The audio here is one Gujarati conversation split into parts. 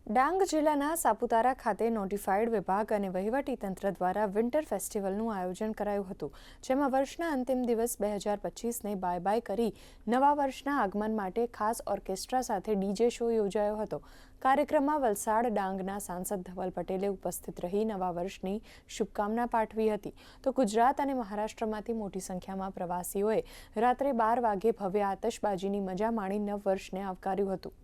ડાંગ જિલ્લાના સાપુતારા ખાતે નોટિફાઈડ વિભાગ અને વહીવટીતંત્ર દ્વારા વિન્ટર ફેસ્ટિવલનું આયોજન કરાયું હતું, જેમાં વર્ષના અંતિમ દિવસ 2025ને બાય બાય કરી નવા વર્ષના આગમન માટે ખાસ ઓર્કેસ્ટ્રા સાથે ડીજે શો યોજાયો હતો। કાર્યક્રમમાં વલસાડ ડાંગના સાંસદ ધવલ પટેલે ઉપસ્થિત રહી નવા વર્ષની શુભકામના પાઠવી હતી, તો ગુજરાત અને મહારાષ્ટ્રમાંથી મોટી સંખ્યામાં પ્રવાસીઓએ રાત્રે 12 વાગે ભવ્ય આતશબાજીની મજા માણી નવ વર્ષને આવકાર્યું હતું।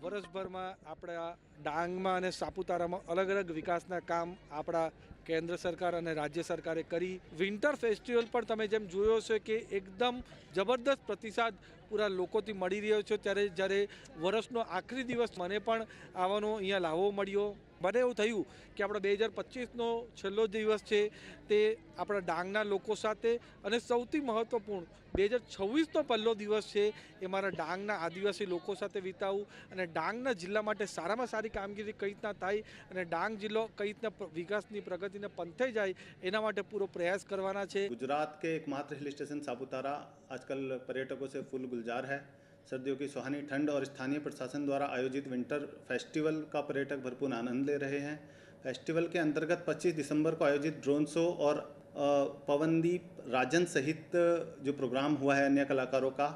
વર્ષભરમાં આપણા ડાંગમાં અને સાપુતારામાં અલગ અલગ વિકાસના કામ આપણા કેન્દ્ર સરકાર અને રાજ્ય સરકારે કરી। વિન્ટર ફેસ્ટિવલ પણ તમે જેમ જોયો છે કે એકદમ જબરદસ્ત પ્રતિસાદ પૂરા લોકોથી મળી રહ્યો છે, ત્યારે જ્યારે વર્ષનો આખરી દિવસ મને પણ આવવાનો અહીંયા લાવો મળ્યો। મને એવું થયું કે આપણા 2025નો છેલ્લો દિવસ છે તે આપણા ડાંગના લોકો સાથે, અને સૌથી મહત્ત્વપૂર્ણ 2026નો પહેલો દિવસ છે એ મારા ડાંગના આદિવાસી લોકો સાથે વિતાવું, અને ડાંગના જિલ્લા માટે સારામાં સારી કામગીરી કઈ રીતના થાય અને ડાંગ જિલ્લો કઈ રીતના વિકાસની પ્રગતિને પંથે જાય એના માટે પૂરો પ્રયાસ કરવાના છે। गुजरात के एकमात्र हिल स्टेशन सापुतारा आजकल पर्यटकों से फुल गुलजार है। सर्दियों की सुहानी ठंड और स्थानीय प्रशासन द्वारा आयोजित विंटर फेस्टिवल का पर्यटक भरपूर आनंद ले रहे हैं। फेस्टिवल के अंतर्गत 25 दिसंबर को आयोजित ड्रोन शो और पवनदीप राजन सहित जो प्रोग्राम हुआ है अन्य कलाकारों का,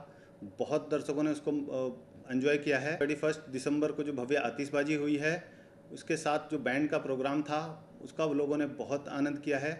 बहुत दर्शकों ने उसको एंजॉय किया है। 31 दिसंबर को जो भव्य आतिशबाजी हुई है उसके साथ जो बैंड का प्रोग्राम था उसका लोगों ने बहुत आनंद किया है।